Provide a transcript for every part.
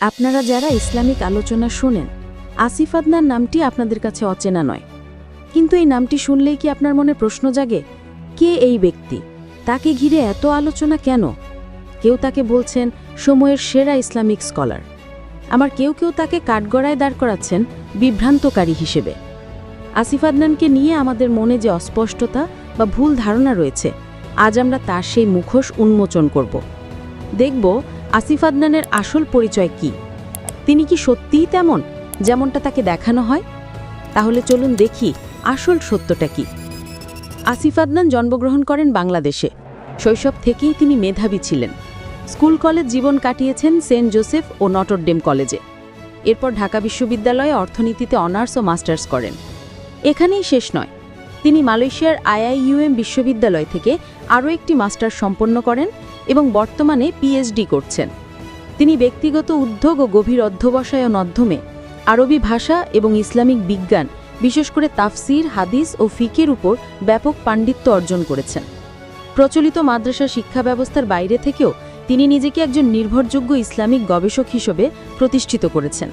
আপনারা যারা ইসলামিক আলোচনা শুনেন, আসিফ আদনান নামটি আপনাদের কাছে অচেনা নয়। কিন্তু এই নামটি শুনলেই কি আপনার মনে প্রশ্ন জাগে, কে এই ব্যক্তি, তাকে ঘিরে এত আলোচনা কেন? কেউ তাকে বলছেন সময়ের সেরা ইসলামিক স্কলার, আবার কেউ কেউ তাকে কাঠগড়ায় দাঁড় করাচ্ছেন বিভ্রান্তকারী হিসেবে। আসিফ আদনানকে নিয়ে আমাদের মনে যে অস্পষ্টতা বা ভুল ধারণা রয়েছে, আজ আমরা তার সেই মুখোশ উন্মোচন করব। দেখব আসিফ আদনানের আসল পরিচয় কি, তিনি কি সত্যিই তেমন যেমনটা তাকে দেখানো হয়? তাহলে চলুন দেখি আসল সত্যটা কি। আসিফ আদনান জন্মগ্রহণ করেন বাংলাদেশে। শৈশব থেকেই তিনি মেধাবী ছিলেন। স্কুল কলেজ জীবন কাটিয়েছেন সেন্ট জোসেফ ও নটরডেম কলেজে। এরপর ঢাকা বিশ্ববিদ্যালয়ে অর্থনীতিতে অনার্স ও মাস্টার্স করেন। এখানেই শেষ নয়, তিনি মালয়েশিয়ার IIUM বিশ্ববিদ্যালয় থেকে আরও একটি মাস্টার্স সম্পন্ন করেন এবং বর্তমানে PhD করছেন। তিনি ব্যক্তিগত উদ্যোগ ও গভীর অধ্যবসায়ের মাধ্যমে আরবি ভাষা এবং ইসলামিক বিজ্ঞান, বিশেষ করে তাফসির, হাদিস ও ফিকের উপর ব্যাপক পাণ্ডিত্য অর্জন করেছেন। প্রচলিত মাদ্রাসা শিক্ষা ব্যবস্থার বাইরে থেকেও তিনি নিজেকে একজন নির্ভরযোগ্য ইসলামিক গবেষক হিসেবে প্রতিষ্ঠিত করেছেন।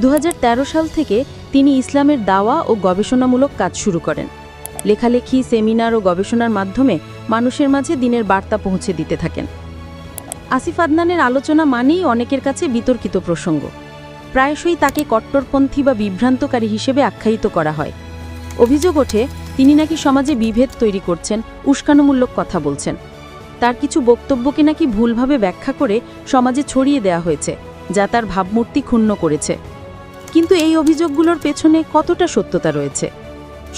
2013 সাল থেকে তিনি ইসলামের দাওয়া ও গবেষণামূলক কাজ শুরু করেন। লেখালেখি, সেমিনার ও গবেষণার মাধ্যমে মানুষের মাঝে দ্বীনের বার্তা পৌঁছে দিতে থাকেন। আসিফ আদনানের আলোচনা মানেই অনেকের কাছে বিতর্কিত প্রসঙ্গ। প্রায়শই তাকে কট্টরপন্থী বা বিভ্রান্তকারী হিসেবে আখ্যায়িত করা হয়। অভিযোগ ওঠে তিনি নাকি সমাজে বিভেদ তৈরি করছেন, উস্কানিমূলক কথা বলছেন। তার কিছু বক্তব্যকে নাকি ভুলভাবে ব্যাখ্যা করে সমাজে ছড়িয়ে দেওয়া হয়েছে, যা তার ভাবমূর্তি ক্ষুণ্ণ করেছে। কিন্তু এই অভিযোগগুলোর পেছনে কতটা সত্যতা রয়েছে?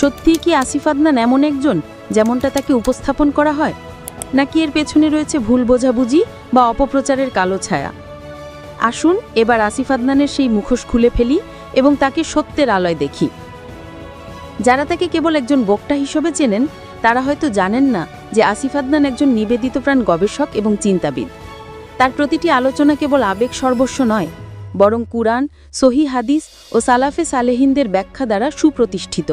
সত্যিই কি আসিফ আদনান এমন একজন যেমনটা তাকে উপস্থাপন করা হয়, নাকি এর পেছনে রয়েছে ভুল বোঝাবুঝি বা অপপ্রচারের কালো ছায়া? আসুন এবার আসিফ আদনানের সেই মুখোশ খুলে ফেলি এবং তাকে সত্যের আলোয় দেখি। যারা তাকে কেবল একজন বক্তা হিসেবে চেনেন, তারা হয়তো জানেন না যে আসিফ আদনান একজন নিবেদিতপ্রাণ গবেষক এবং চিন্তাবিদ। তার প্রতিটি আলোচনা কেবল আবেগ সর্বস্ব নয়, বরং কুরআন, সহি হাদিস ও সালাফে সালেহিনদের ব্যাখ্যা দ্বারা সুপ্রতিষ্ঠিত।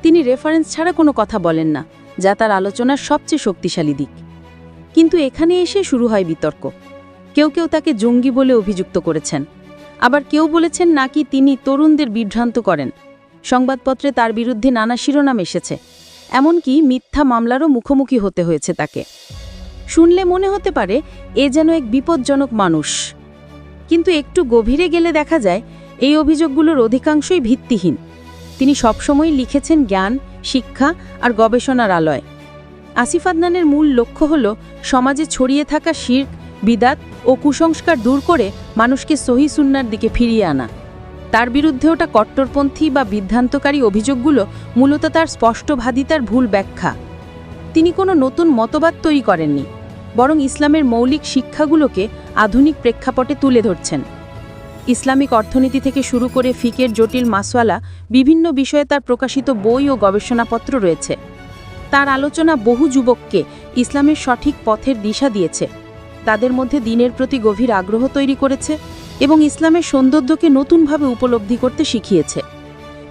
তিনি রেফারেন্স ছাড়া কোনো কথা বলেন না, যা তার আলোচনার সবচেয়ে শক্তিশালী দিক। কিন্তু এখানে এসে শুরু হয় বিতর্ক। কেউ কেউ তাকে জঙ্গি বলে অভিযুক্ত করেছেন, আবার কেউ বলেছেন নাকি তিনি তরুণদের বিভ্রান্ত করেন। সংবাদপত্রে তার বিরুদ্ধে নানা শিরোনাম এসেছে, এমনকি মিথ্যা মামলারও মুখোমুখি হতে হয়েছে তাকে। শুনলে মনে হতে পারে এ যেন এক বিপজ্জনক মানুষ, কিন্তু একটু গভীরে গেলে দেখা যায় এই অভিযোগগুলোর অধিকাংশই ভিত্তিহীন। তিনি সবসময় লিখেছেন জ্ঞান, শিক্ষা আর গবেষণার আলোয়। আসিফ আদনানের মূল লক্ষ্য হল সমাজে ছড়িয়ে থাকা শিরক, বিদাত ও কুসংস্কার দূর করে মানুষকে সহি সুন্নাহর দিকে ফিরিয়ে আনা। তার বিরুদ্ধে ওটা কট্টরপন্থী বা বিভ্রান্তকারী অভিযোগগুলো মূলত তার স্পষ্টভাদিতার ভুল ব্যাখ্যা। তিনি কোনো নতুন মতবাদ তৈরি করেননি, বরং ইসলামের মৌলিক শিক্ষাগুলোকে আধুনিক প্রেক্ষাপটে তুলে ধরছেন। ইসলামিক অর্থনীতি থেকে শুরু করে ফিকের জটিল মাসওয়ালা বিভিন্ন বিষয়ে তার প্রকাশিত বই ও গবেষণাপত্র রয়েছে। তার আলোচনা বহু যুবককে ইসলামের সঠিক পথের দিশা দিয়েছে, তাদের মধ্যে দ্বীনের প্রতি গভীর আগ্রহ তৈরি করেছে এবং ইসলামের সৌন্দর্যকে নতুনভাবে উপলব্ধি করতে শিখিয়েছে।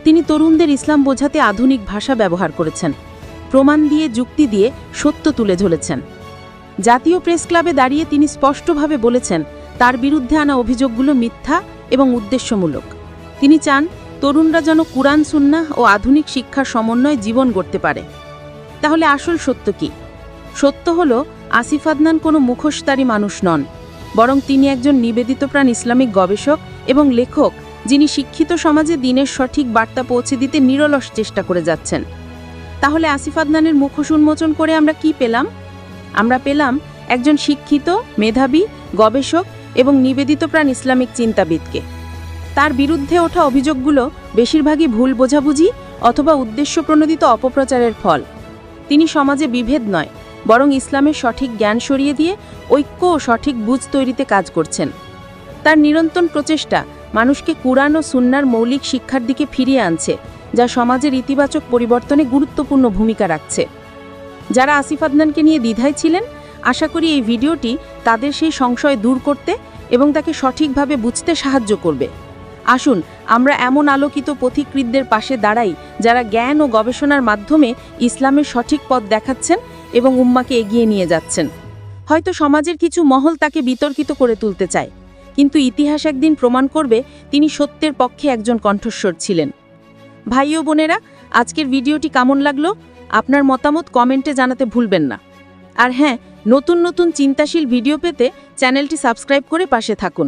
তিনি তরুণদের ইসলাম বোঝাতে আধুনিক ভাষা ব্যবহার করেছেন, প্রমাণ দিয়ে, যুক্তি দিয়ে সত্য তুলে ধরেছেন। জাতীয় প্রেস ক্লাবে দাঁড়িয়ে তিনি স্পষ্টভাবে বলেছেন তার বিরুদ্ধে আনা অভিযোগগুলো মিথ্যা এবং উদ্দেশ্যমূলক। তিনি চান তরুণরা যেন কুরআন, সুন্নাহ ও আধুনিক শিক্ষার সমন্বয়ে জীবন গড়তে পারে। তাহলে আসল সত্য কি? সত্য হলো আসিফ আদনান কোনো মুখোশধারী মানুষ নন, বরং তিনি একজন নিবেদিতপ্রাণ ইসলামিক গবেষক এবং লেখক, যিনি শিক্ষিত সমাজে দ্বীনের সঠিক বার্তা পৌঁছে দিতে নিরলস চেষ্টা করে যাচ্ছেন। তাহলে আসিফ আদনানের মুখোশ উন্মোচন করে আমরা কি পেলাম? আমরা পেলাম একজন শিক্ষিত, মেধাবী গবেষক এবং নিবেদিতপ্রাণ ইসলামিক চিন্তাবিদকে। তার বিরুদ্ধে ওঠা অভিযোগগুলো বেশিরভাগই ভুল বোঝাবুঝি অথবা উদ্দেশ্যপ্রণোদিত অপপ্রচারের ফল। তিনি সমাজে বিভেদ নয়, বরং ইসলামের সঠিক জ্ঞান সরিয়ে দিয়ে ঐক্য ও সঠিক বুঝ তৈরিতে কাজ করছেন। তার নিরন্তর প্রচেষ্টা মানুষকে কুরআন ও সুন্নাহর মৌলিক শিক্ষার দিকে ফিরিয়ে আনছে, যা সমাজের ইতিবাচক পরিবর্তনে গুরুত্বপূর্ণ ভূমিকা রাখছে। যারা আসিফ আদনানকে নিয়ে দ্বিধায় ছিলেন, আশা করি এই ভিডিওটি তাদের সেই সংশয় দূর করতে এবং তাকে সঠিকভাবে বুঝতে সাহায্য করবে। আসুন আমরা এমন আলোকিত পথিকৃতদের পাশে দাঁড়াই, যারা জ্ঞান ও গবেষণার মাধ্যমে ইসলামের সঠিক পথ দেখাচ্ছেন এবং উম্মাকে এগিয়ে নিয়ে যাচ্ছেন। হয়তো সমাজের কিছু মহল তাকে বিতর্কিত করে তুলতে চায়, কিন্তু ইতিহাস একদিন প্রমাণ করবে তিনি সত্যের পক্ষে একজন কণ্ঠস্বর ছিলেন। ভাই ও বোনেরা, আজকের ভিডিওটি কেমন লাগলো আপনার মতামত কমেন্টে জানাতে ভুলবেন না। আর হ্যাঁ, নতুন নতুন চিন্তাশীল ভিডিও পেতে চ্যানেলটি সাবস্ক্রাইব করে পাশে থাকুন।